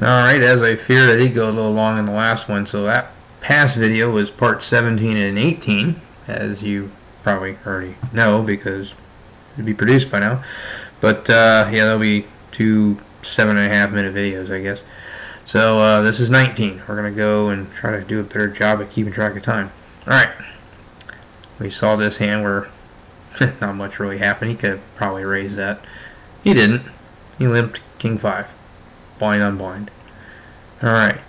Alright, as I feared, I did go a little long in the last one, so that past video was part 17 and 18, as you probably already know because it'd be produced by now. But yeah, there'll be two 7.5-minute videos, I guess. So this is 19. We're going to go and try to do a better job at keeping track of time. Alright, we saw this hand where not much really happened. He could have probably raised that. He didn't. He limped king 5. Blind on blind. Alright.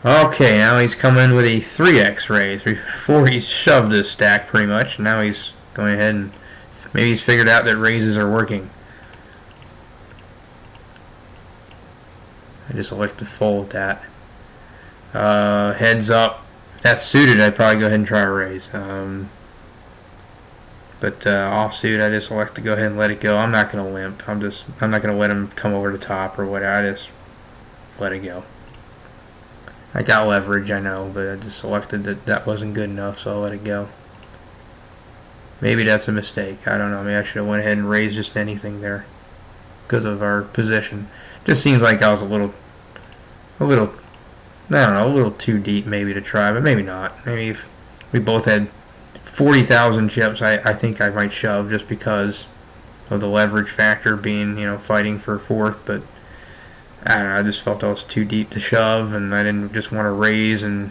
Okay, now he's coming with a 3x raise. Before he shoved this stack pretty much. Now he's going ahead and maybe he's figured out that raises are working. I just like to fold that. Heads up. If that's suited, I'd probably go ahead and try a raise. But offsuit, I just elect to go ahead and let it go. I'm not going to limp. I'm not going to let him come over the top or whatever. I just let it go. I got leverage, I know, but I just selected that that wasn't good enough, so I'll let it go. Maybe that's a mistake. I don't know. Maybe I should have went ahead and raised just anything there because of our position. Just seems like I was a little, I don't know, a little too deep maybe to try, but maybe not. Maybe if we both had 40,000 chips, I think I might shove just because of the leverage factor being, you know, fighting for fourth, but I don't know, I just felt I was too deep to shove, and I didn't just want to raise and,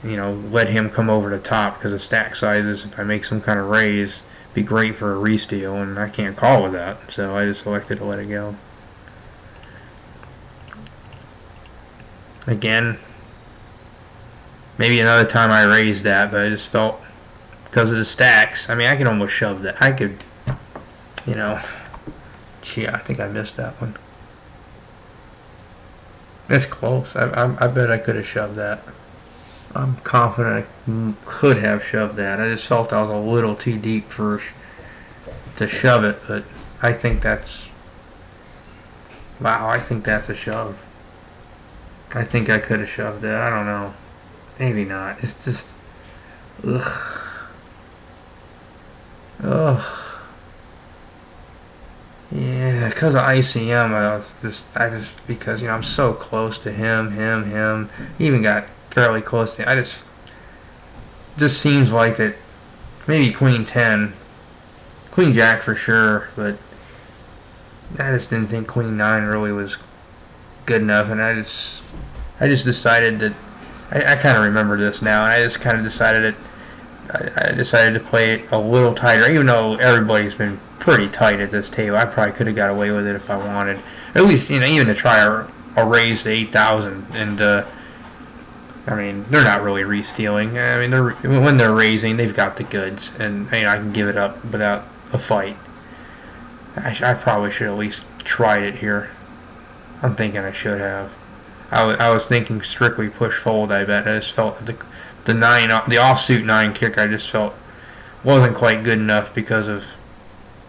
you know, let him come over the top because of stack sizes. If I make some kind of raise, it'd be great for a re-steal, and I can't call with that, so I just elected to let it go. Again, maybe another time I raised that, but I just felt because of the stacks. I mean, I could almost shove that. I could, you know, gee, I think I missed that one. It's close. I bet I could have shoved that. I'm confident I could have shoved that. I just felt I was a little too deep to shove it, but I think that's, wow, I think that's a shove. I think I could have shoved that. I don't know. Maybe not. It's just, ugh. Ugh. Yeah, because of ICM, because, you know, I'm so close to him. He even got fairly close to, just seems like that, maybe Queen 10, Queen Jack for sure, but I just didn't think Queen 9 really was good enough, and I just decided that, I kind of remember this now, and I just kind of decided that, I decided to play it a little tighter, even though everybody's been pretty tight at this table. I probably could have got away with it if I wanted. At least, you know, even to try a raise to 8,000, and I mean, they're not really re-stealing. I mean, when they're raising, they've got the goods, and, you know, I can give it up without a fight. I probably should at least tried it here. I'm thinking I should have. I was thinking strictly push fold. I bet I just felt the offsuit 9 kick. I just felt wasn't quite good enough because of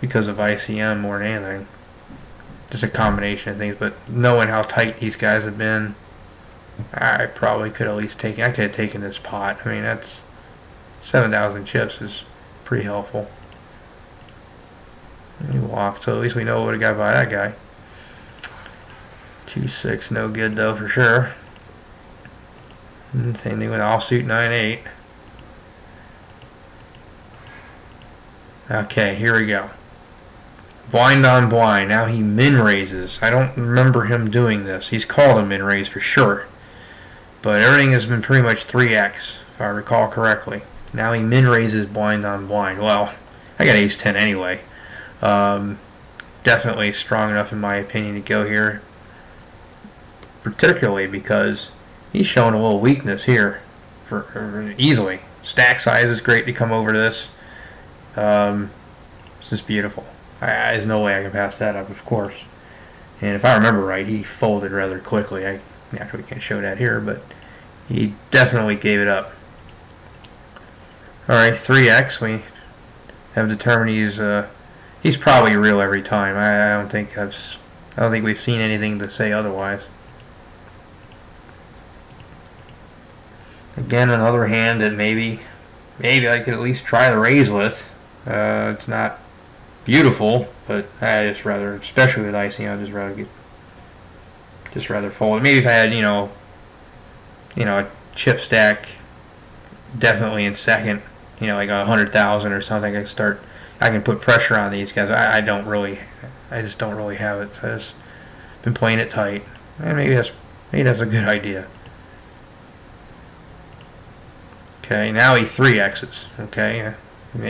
ICM more than anything. Just a combination of things. But knowing how tight these guys have been, I probably could at least I could have taken this pot. I mean, that's 7,000 chips is pretty helpful. And he walked, so at least we know what we got by that guy. 2-6, no good though for sure. And same thing with offsuit 9-8. Okay, here we go. Blind on blind. Now he min raises. I don't remember him doing this. He's called a min raise for sure. But everything has been pretty much 3x, if I recall correctly. Now he min raises blind on blind. Well, I got ace 10 anyway. Definitely strong enough in my opinion to go here. Particularly because he's showing a little weakness here for easily. Stack size is great to come over this. It's just beautiful. There's no way I can pass that up, of course. And if I remember right, he folded rather quickly. I actually can't show that here, but he definitely gave it up. Alright, 3x. We have determined he's probably real every time. I don't think we've seen anything to say otherwise. Again, another hand that maybe I could at least try the raise with. It's not beautiful, but I just rather, especially with icing, I'd just rather Just rather fold. Maybe if I had, a chip stack definitely in second, like 100,000 or something, I can put pressure on these guys. I just don't really have it. So I just been playing it tight. And maybe that's a good idea. Okay, now he 3X's. Okay,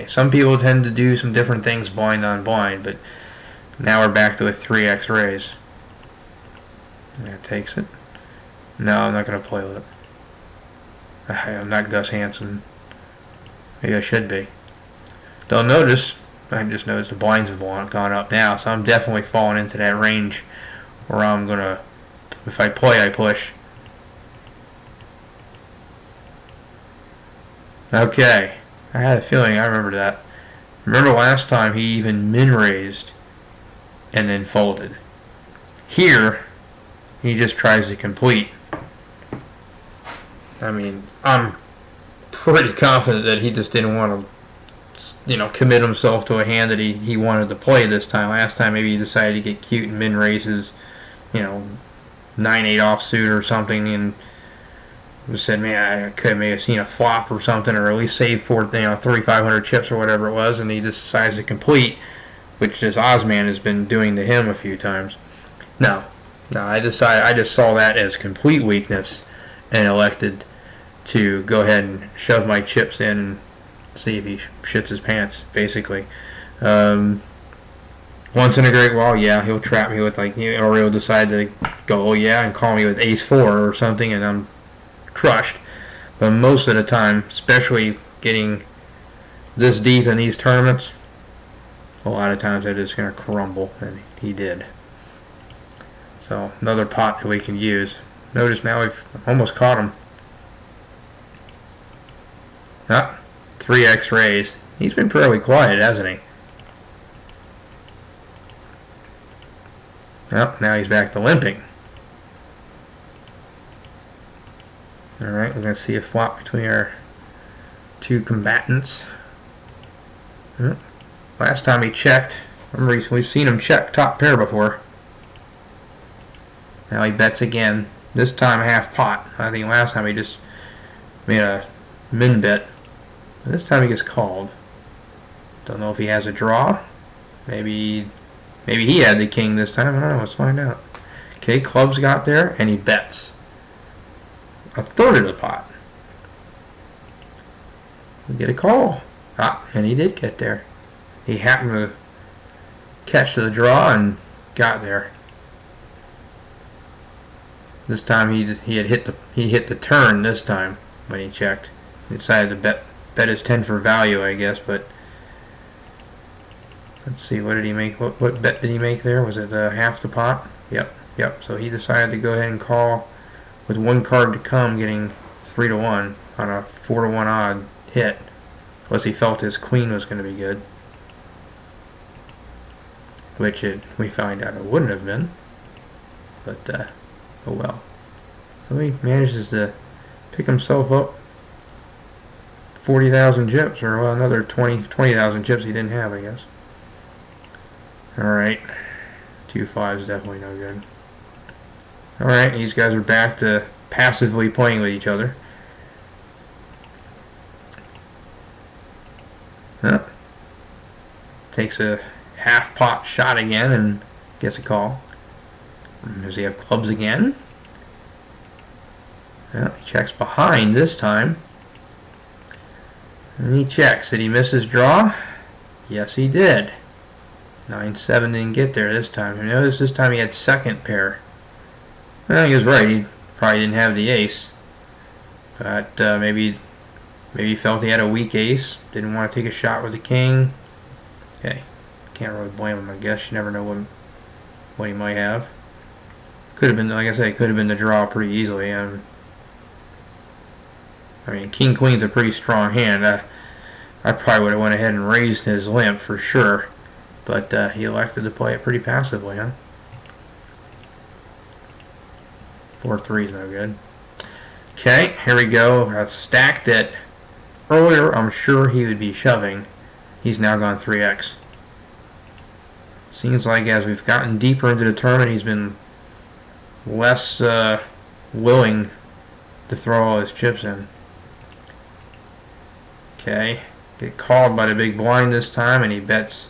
some people tend to do some different things blind on blind, but now we're back to a 3X raise. That takes it. No, I'm not going to play with it. I'm not Gus Hansen. Maybe I should be. Though notice, I just noticed the blinds have gone up now, so I'm definitely falling into that range where I'm going to, if I play, I push. Okay, I had a feeling I remember that. Remember last time he even min-raised and then folded. Here, he just tries to complete. I mean, I'm pretty confident that he just didn't want to, commit himself to a hand that he wanted to play this time. Last time maybe he decided to get cute and min-raises, 9-8 offsuit or something, and said, man, I could maybe have seen a flop or something, or at least save for 3,500 chips or whatever it was, and he just decides to complete, which this Ozman has been doing to him a few times. No, I just saw that as complete weakness and elected to go ahead and shove my chips in and see if he shits his pants, basically. Once in a great while, yeah, he'll trap me with or he'll decide to go, oh yeah, and call me with ace-4 or something, and I'm crushed. But most of the time, especially getting this deep in these tournaments, a lot of times they're just going to crumble, and he did. So another pot that we can use. Notice now we've almost caught him. 3X raise. He's been fairly quiet, hasn't he? Now he's back to limping. Alright, we're going to see a flop between our two combatants. Last time he checked, remember we've seen him check top pair before. Now he bets again. This time half pot. I think last time he just made a min bet. This time he gets called. Don't know if he has a draw. Maybe he had the king this time. I don't know. Let's find out. Okay, clubs got there, and he bets a third of the pot. We get a call. And he did get there. He happened to catch the draw and got there. This time he hit the turn this time when he checked. He decided to bet his 10 for value, I guess, but let's see, what did he make? What bet did he make there? Was it half the pot? Yep. So he decided to go ahead and call with one card to come, getting 3-1 on a 4-1 odd hit. Unless he felt his queen was going to be good, which we find out it wouldn't have been. But oh well. So he manages to pick himself up 40,000 chips, or well, another 20,000 chips he didn't have, I guess. Alright. 2-5 is definitely no good. Alright, these guys are back to passively playing with each other. Takes a half pot shot again and gets a call. Does he have clubs again? He checks behind this time. And he checks. Did he miss his draw? Yes, he did. 9-7 didn't get there this time. You notice this time he had second pair. Well, he was right. He probably didn't have the ace. But maybe he felt he had a weak ace. Didn't want to take a shot with the king. Okay. Can't really blame him, I guess. You never know what he might have. Could have been, like I said, could have been the draw pretty easily. I mean, King Queen's a pretty strong hand. I probably would have went ahead and raised his limp for sure, but he elected to play it pretty passively, huh? 4-3 is no good. Okay, here we go. A stack that earlier I'm sure he would be shoving. He's now gone 3x. Seems like as we've gotten deeper into the tournament, he's been less willing to throw all his chips in. Okay, get called by the big blind this time, and he bets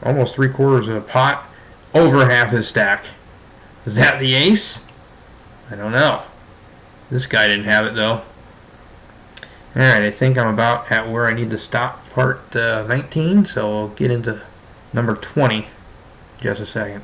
almost 3/4 of a pot, over half his stack. Is that the ace? I don't know. This guy didn't have it though. Alright, I think I'm about at where I need to stop part 19, so we'll get into number 20 in just a second.